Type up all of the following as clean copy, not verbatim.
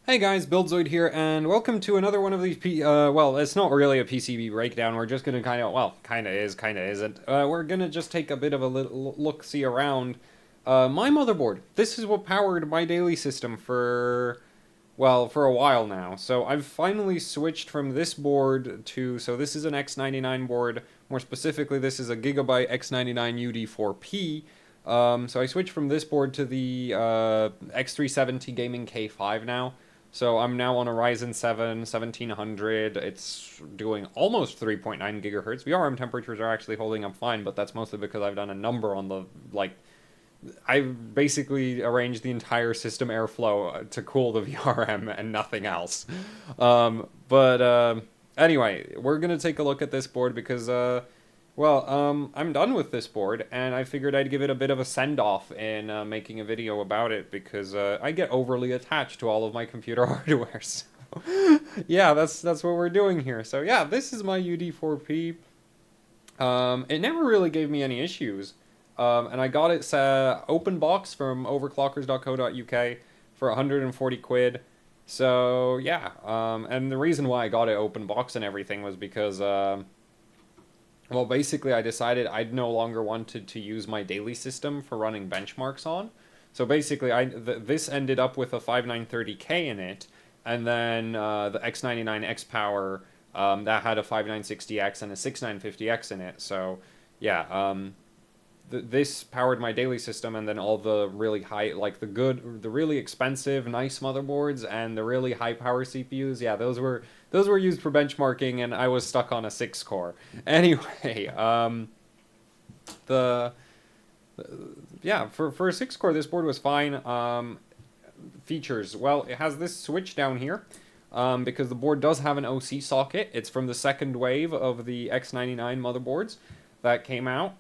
Hey guys, Buildzoid here, and welcome to another one of these well, it's not really a PCB breakdown, we're just gonna kinda is, kinda isn't. We're gonna just take a bit of a little look-see around, my motherboard. This is what powered my daily system for a while now. So I've finally switched from this board so this is an X99 board, more specifically this is a Gigabyte X99-UD4P. So I switched from this board to the X370 Gaming K5 now. So I'm now on a Ryzen 7 1700. It's doing almost 3.9 gigahertz. VRM temperatures are actually holding up fine, but that's mostly because I've done a number on I basically arranged the entire system airflow to cool the VRM and nothing else. Anyway, we're gonna take a look at this board because I'm done with this board, and I figured I'd give it a bit of a send-off in making a video about it because I get overly attached to all of my computer hardware. So yeah, that's what we're doing here. So yeah, this is my UD4P. It never really gave me any issues, and I got it open box from overclockers.co.uk for 140 quid. So yeah, and the reason why I got it open box and everything was because well, basically, I decided I'd no longer wanted to use my daily system for running benchmarks on. So basically, this ended up with a 5930K in it, and then the X99X Power that had a 5960X and a 6950X in it. So yeah, this powered my daily system, and then all the really high, like the really expensive, nice motherboards and the really high power CPUs. Yeah, those were used for benchmarking, and I was stuck on a 6 core. Anyway, the yeah, for a 6 core, this board was fine. Features, well, it has this switch down here. Because the board does have an OC socket. It's from the second wave of the X99 motherboards that came out.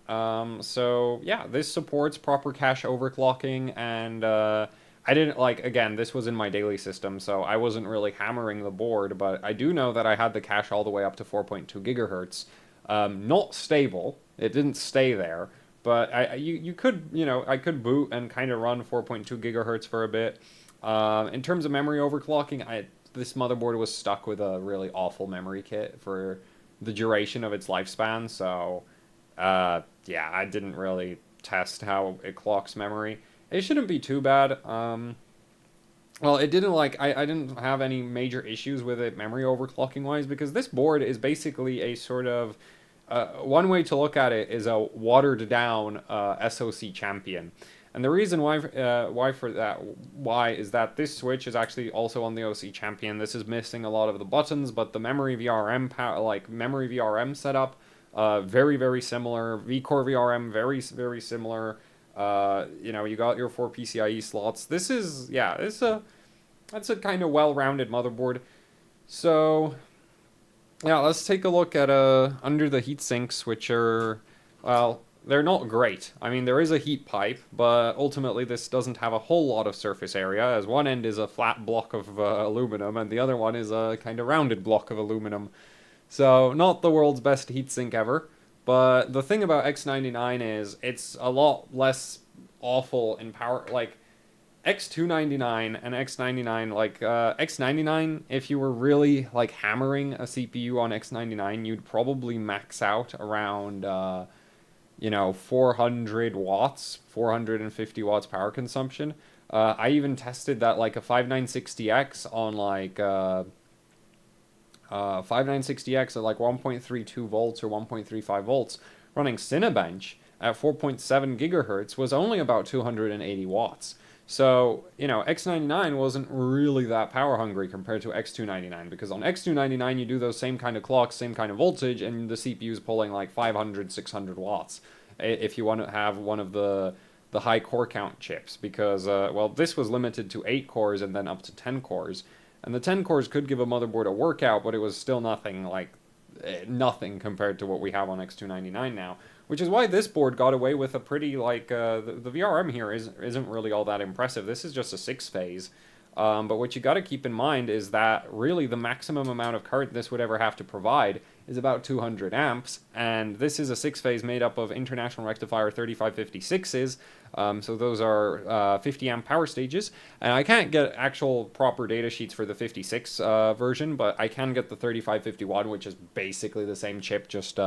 So yeah, this supports proper cache overclocking, and I didn't again, this was in my daily system, so I wasn't really hammering the board, but I do know that I had the cache all the way up to 4.2 gigahertz. Not stable. It didn't stay there, but you could, I could boot and kind of run 4.2 gigahertz for a bit. In terms of memory overclocking, this motherboard was stuck with a really awful memory kit for the duration of its lifespan, so yeah, I didn't really test how it clocks memory. It shouldn't be too bad. Well, it didn't I didn't have any major issues with it memory overclocking wise because this board is basically a sort of one way to look at it is a watered down SoC champion. And the reason why is that this switch is actually also on the OC champion. This is missing a lot of the buttons, but the memory VRM memory VRM setup very, very similar. V-Core VRM, very, very similar. You got your 4 PCIe slots. This is, yeah, that's a kind of well-rounded motherboard. So, yeah, let's take a look at under the heat sinks, which are, well, they're not great. I mean, there is a heat pipe, but ultimately this doesn't have a whole lot of surface area, as one end is a flat block of aluminum, and the other one is a kind of rounded block of aluminum. So, not the world's best heatsink ever. But the thing about X99 is it's a lot less awful in power. Like, X299 and X99, X99, if you were really, hammering a CPU on X99, you'd probably max out around, 400 watts, 450 watts power consumption. I even tested that, a 5960X on, 5960X at 1.32 volts or 1.35 volts, running Cinebench at 4.7 gigahertz was only about 280 watts. So, X99 wasn't really that power hungry compared to X299, because on X299 you do those same kind of clocks, same kind of voltage, and the CPU is pulling 500, 600 watts if you want to have one of the high core count chips, because, this was limited to 8 cores and then up to 10 cores. And the 10 cores could give a motherboard a workout, but it was still nothing nothing compared to what we have on X299 now. Which is why this board got away with a pretty, the VRM here isn't really all that impressive. This is just a 6-phase. But what you got to keep in mind is that really the maximum amount of current this would ever have to provide is about 200 amps, and this is a 6-phase made up of international rectifier 3556s, so those are 50 amp power stages, and I can't get actual proper data sheets for the 56 version, but I can get the 3551, which is basically the same chip, just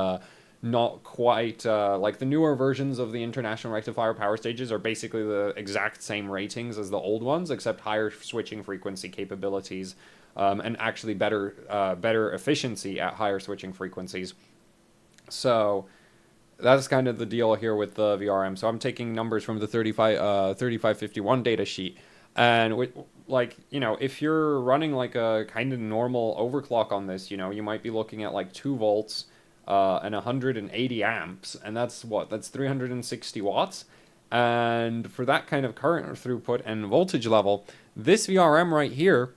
not quite, like the newer versions of the international rectifier power stages are basically the exact same ratings as the old ones, except higher switching frequency capabilities, and actually better efficiency at higher switching frequencies. So that's kind of the deal here with the VRM. So I'm taking numbers from the 3551 data sheet, and like, you know, if you're running like a kind of normal overclock on this, you know, you might be looking at like 2 volts and 180 amps, and that's 360 watts. And for that kind of current throughput and voltage level, this VRM right here,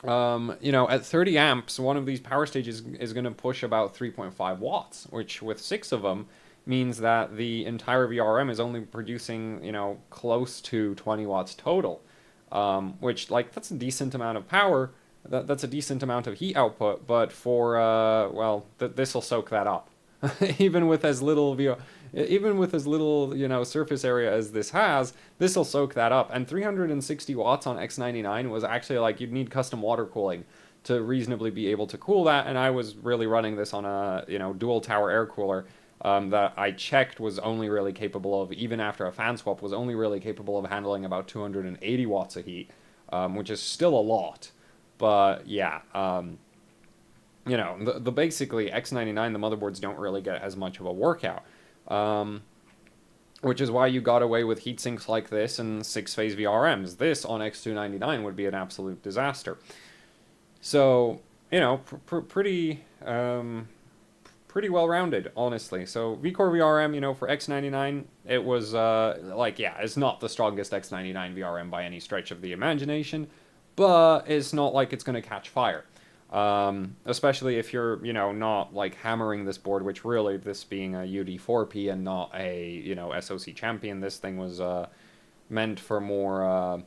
you know, at 30 amps, one of these power stages is going to push about 3.5 watts, which with 6 of them means that the entire VRM is only producing, you know, close to 20 watts total, which, like, that's a decent amount of power. That's a decent amount of heat output, but for, well, this will soak that up. Even with as little, you know, surface area as this has, this will soak that up. And 360 watts on X99 was actually, like, you'd need custom water cooling to reasonably be able to cool that, and I was really running this on a, you know, dual tower air cooler that I checked was only really capable of, even after a fan swap, was only really capable of handling about 280 watts of heat, which is still a lot. But yeah, you know, the basically X99, the motherboards don't really get as much of a workout, which is why you got away with heat sinks like this and 6-phase VRMs. This on X299 would be an absolute disaster. So, you know, pretty well-rounded, honestly. So VCore VRM, you know, for X99, it was, like, yeah, it's not the strongest X99 VRM by any stretch of the imagination, but it's not like it's going to catch fire. Especially if you're, you know, not, like, hammering this board, which really, this being a UD4P and not a, you know, SoC Champion, this thing was, meant for more,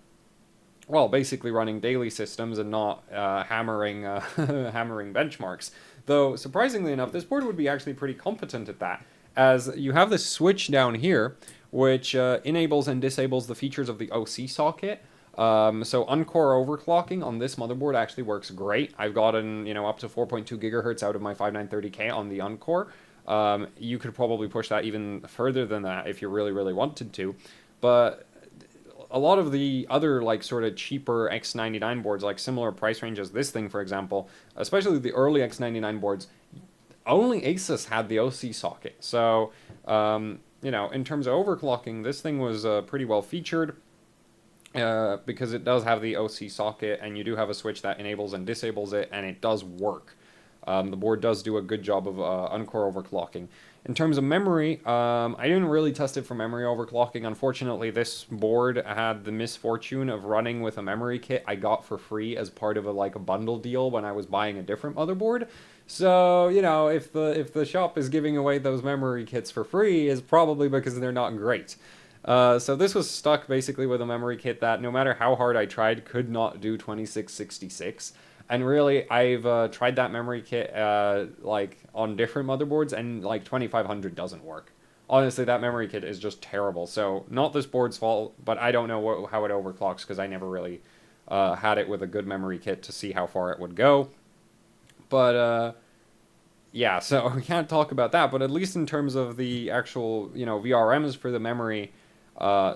well, basically running daily systems and not, hammering, hammering benchmarks. Though, surprisingly enough, this board would be actually pretty competent at that, as you have this switch down here, which enables and disables the features of the OC socket. So Uncore overclocking on this motherboard actually works great. I've gotten, you know, up to 4.2 gigahertz out of my 5930K on the Uncore. You could probably push that even further than that if you really, really wanted to. But a lot of the other, like, sort of cheaper X99 boards, like similar price range as this thing, for example, especially the early X99 boards, only Asus had the OC socket. So, you know, in terms of overclocking, this thing was pretty well featured. Because it does have the OC socket, and you do have a switch that enables and disables it, and it does work. The board does do a good job of Uncore overclocking. In terms of memory, I didn't really test it for memory overclocking. Unfortunately, this board had the misfortune of running with a memory kit I got for free as part of a bundle deal when I was buying a different motherboard. So, you know, if the shop is giving away those memory kits for free, it's probably because they're not great. So this was stuck basically with a memory kit that, no matter how hard I tried, could not do 2666. And really, I've tried that memory kit like on different motherboards, and like 2500 doesn't work. Honestly, that memory kit is just terrible. So not this board's fault, but I don't know how it overclocks, because I never really had it with a good memory kit to see how far it would go. But yeah, so we can't talk about that. But at least in terms of the actual, you know, VRMs for the memory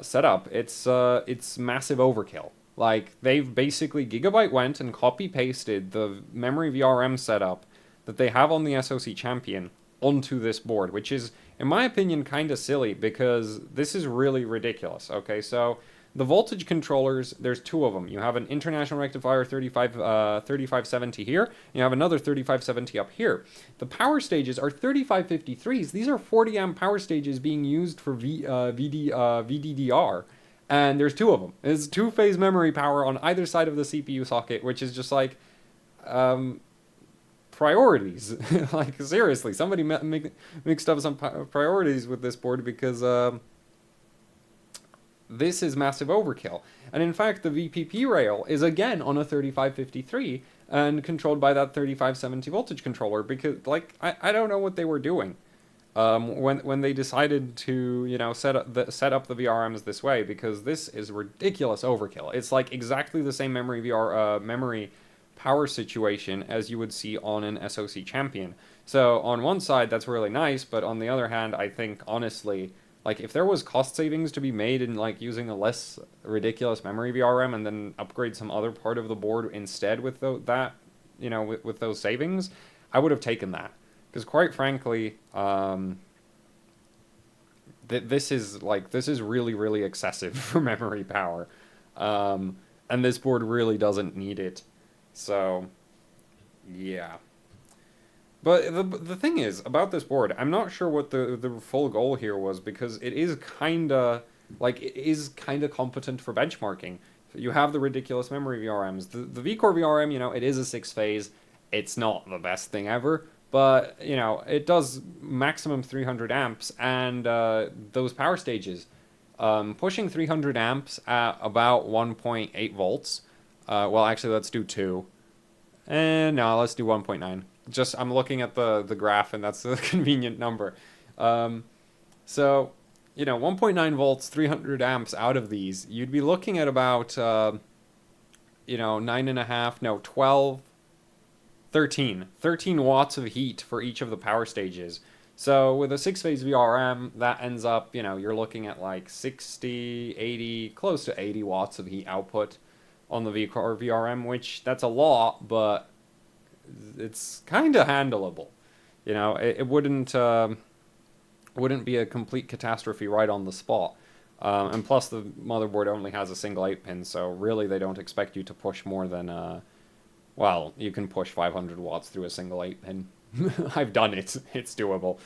setup, it's massive overkill. Like, they've basically, Gigabyte went and copy-pasted the memory VRM setup that they have on the SoC Champion onto this board, which is, in my opinion, kind of silly, because this is really ridiculous. Okay, so the voltage controllers, there's 2 of them. You have an international rectifier 3570 here, and you have another 3570 up here. The power stages are 3553s. These are 40 amp power stages being used for VDDR, and there's 2 of them. It's 2-phase memory power on either side of the CPU socket, which is just like, priorities. Like, seriously, somebody mixed up some priorities with this board, because this is massive overkill. And in fact, the VPP rail is again on a 3553 and controlled by that 3570 voltage controller, because, like, I don't know what they were doing when they decided to, you know, set up the VRMs this way, because this is ridiculous overkill. It's like exactly the same memory power situation as you would see on an SoC Champion. So on one side, that's really nice, but on the other hand, I think honestly, like, if there was cost savings to be made in, like, using a less ridiculous memory VRM and then upgrade some other part of the board instead with that, you know, with those savings, I would have taken that. Because quite frankly, this is really, really excessive for memory power. And this board really doesn't need it. So, yeah. But the thing is, about this board, I'm not sure what the full goal here was, because it is kind of competent for benchmarking. You have the ridiculous memory VRMs. The V-Core VRM, you know, it is a 6-phase. It's not the best thing ever, but, you know, it does maximum 300 amps, and those power stages, pushing 300 amps at about 1.8 volts. Well, actually, let's do 2. And no, let's do 1.9. Just, I'm looking at the graph, and that's a convenient number. So, you know, 1.9 volts, 300 amps out of these, you'd be looking at about, you know, 13 watts of heat for each of the power stages. So with a 6-phase VRM, that ends up, you know, you're looking at like 60, 80, close to 80 watts of heat output on the V-Core VRM, which, that's a lot, but it's kind of handleable. You know, it wouldn't be a complete catastrophe right on the spot. And plus, the motherboard only has a single 8-pin, so really they don't expect you to push more than, well, you can push 500 watts through a single 8-pin. I've done it. It's doable.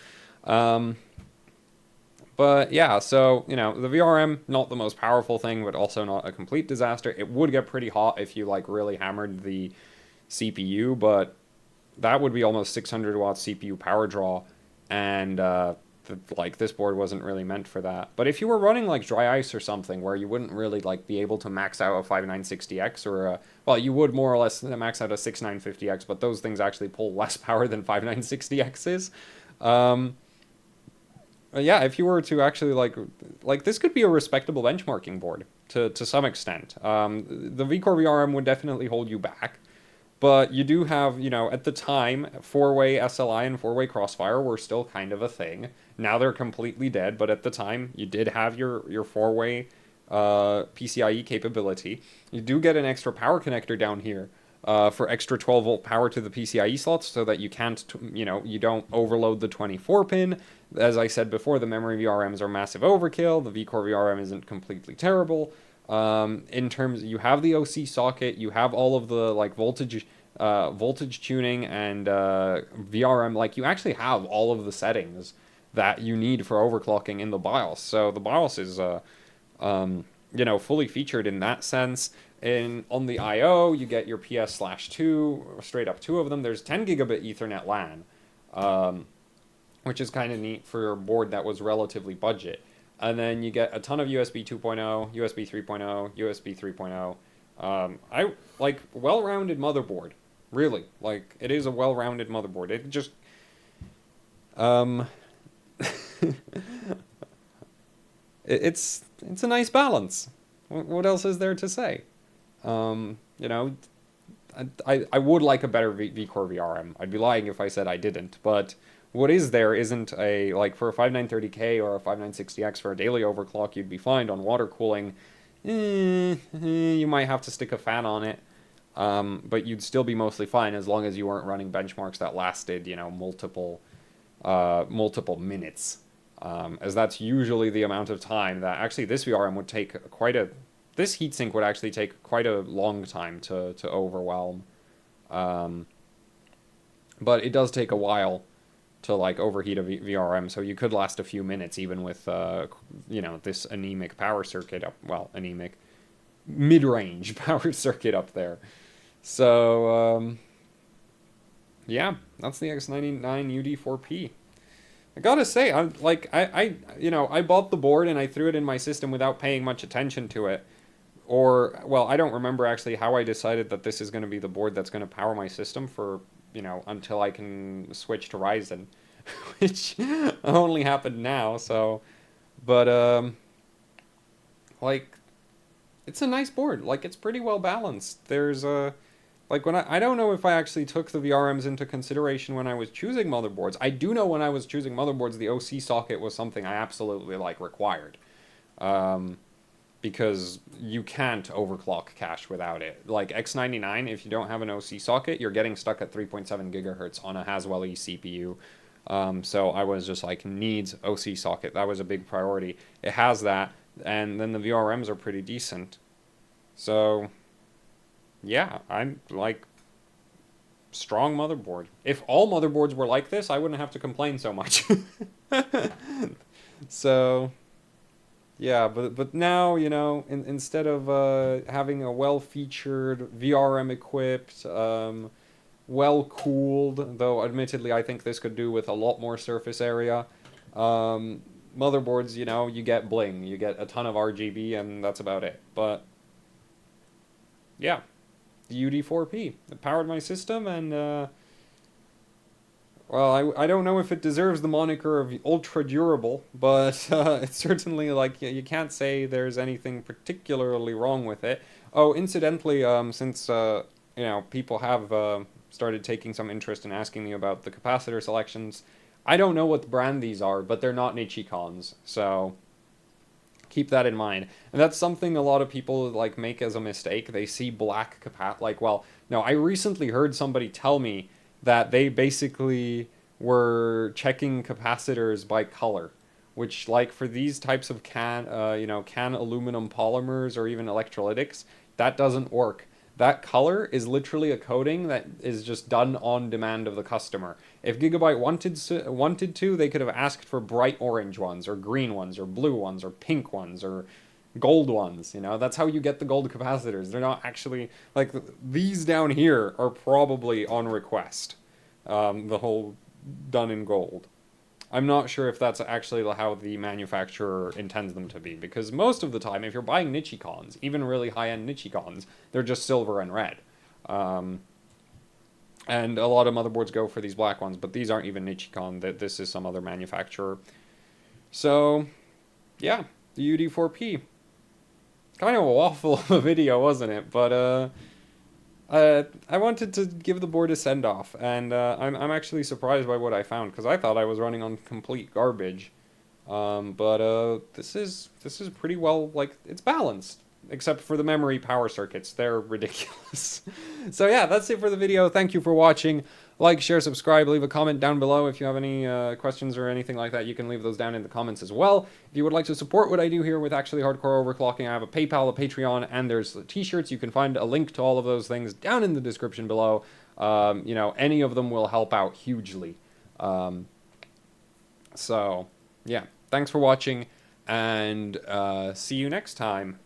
But yeah, so, you know, the VRM, not the most powerful thing, but also not a complete disaster. It would get pretty hot if you, like, really hammered the CPU, but that would be almost 600 watts CPU power draw, and like, this board wasn't really meant for that. But if you were running like dry ice or something, where you wouldn't really, like, be able to max out a 5960X or a, well, you would more or less max out a 6950X, but those things actually pull less power than 5960X's. Yeah, if you were to actually, like this could be a respectable benchmarking board to some extent. The V-Core VRM would definitely hold you back. But you do have, you know, at the time, 4-way SLI and 4-way Crossfire were still kind of a thing. Now they're completely dead, but at the time, you did have your 4-way PCIe capability. You do get an extra power connector down here for extra 12-volt power to the PCIe slots, so that you can't, you know, you don't overload the 24-pin. As I said before, the memory VRMs are massive overkill. The V-Core VRM isn't completely terrible. In terms, you have the OC socket, you have all of the, like, voltage tuning and VRM, like, you actually have all of the settings that you need for overclocking in the BIOS. So the BIOS is, you know, fully featured in that sense. On the I/O, you get your PS/2, straight up 2 of them. There's 10 gigabit Ethernet LAN, which is kind of neat for a board that was relatively budget. And then you get a ton of USB 2.0, USB 3.0, USB 3.0. I like, well-rounded motherboard, really. Like, it is a well-rounded motherboard. It just, it's a nice balance. What else is there to say? You know, I would like a better V-Core VRM. I'd be lying if I said I didn't, but what is there isn't a, like, for a 5930K or a 5960X for a daily overclock, you'd be fine. On water cooling, you might have to stick a fan on it, but you'd still be mostly fine as long as you weren't running benchmarks that lasted, you know, multiple minutes, as that's usually the amount of time that actually this VRM would take this heatsink would actually take quite a long time to overwhelm, but it does take a while to, like, overheat a VRM, so you could last a few minutes even with, you know, this anemic power circuit anemic mid-range power circuit up there. So, yeah, that's the X99-UD4P. I gotta say, I bought the board and I threw it in my system without paying much attention to it. or, well, I don't remember actually how I decided that this is going to be the board that's going to power my system for, until I can switch to Ryzen, which only happened now, so, but, like, it's a nice board. Like, it's pretty well balanced. There's a, like, when I don't know if I actually took the VRMs into consideration when I was choosing motherboards. I do know when I was choosing motherboards, the OC socket was something I absolutely, like, required. Because you can't overclock cache without it. Like X99, if you don't have an OC socket, you're getting stuck at 3.7 gigahertz on a Haswell E CPU. So I was just like, needs OC socket. That was a big priority. It has that, and then the VRMs are pretty decent. So, yeah, I'm like, strong motherboard. If all motherboards were like this, I wouldn't have to complain so much. So, yeah, but now, instead of having a well-featured, VRM-equipped, well-cooled, though admittedly I think this could do with a lot more surface area, motherboards, you get bling, you get a ton of RGB, and that's about it. But, yeah, the UD4P, it powered my system, and, well, I don't know if it deserves the moniker of ultra durable, but it's certainly like you can't say there's anything particularly wrong with it. Oh, incidentally, since people have started taking some interest in asking me about the capacitor selections, I don't know what brand these are, but they're not Nichicons, so keep that in mind. And that's something a lot of people like make as a mistake. They see black well, no, I recently heard somebody tell me that they basically were checking capacitors by color, which, like, for these types of can aluminum polymers or even electrolytics, that doesn't work. That color is literally a coding that is just done on demand of the customer. If Gigabyte wanted to, they could have asked for bright orange ones, or green ones, or blue ones, or pink ones, or gold ones. That's how you get the gold capacitors. They're not actually, like, these down here are probably on request. The whole done in gold. I'm not sure if that's actually how the manufacturer intends them to be, because most of the time, if you're buying Nichicons, even really high-end Nichicons, they're just silver and red. And a lot of motherboards go for these black ones, but these aren't even Nichicon. This is some other manufacturer. So, yeah, the UD4P. Kind of a waffle of a video, wasn't it? But, I wanted to give the board a send-off, and I'm actually surprised by what I found, because I thought I was running on complete garbage. But this is pretty well, like, it's balanced, except for the memory power circuits. They're ridiculous. So yeah, that's it for the video. Thank you for watching. Like, share, subscribe, leave a comment down below. If you have any questions or anything like that, you can leave those down in the comments as well. If you would like to support what I do here with Actually Hardcore Overclocking, I have a PayPal, a Patreon, and there's t-shirts. You can find a link to all of those things down in the description below. Any of them will help out hugely. So, yeah, thanks for watching, and see you next time.